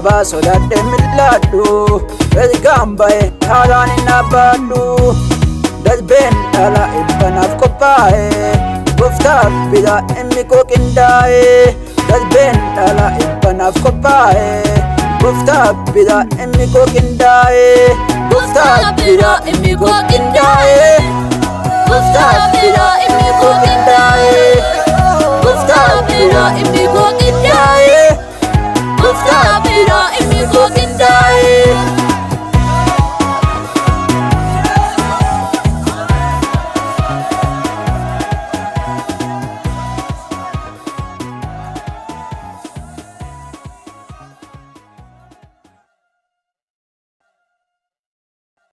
Baba sodaadhe milladhu Ergaan bahe haalaan hin dhaabadhu Darbeen dhala ibbanaaf qophaa'e Gooftaaf bira inni koo qindaa'e Darbeen dhala ibbanaaf qophaa'e Gooftaaf bira inni koo qindaa'e Gooftaaf bira inni koo qindaa'e Gooftaaf bira inni koo qindaa'e Gooftaaf bira inni koo qindaa'e Gooftaaf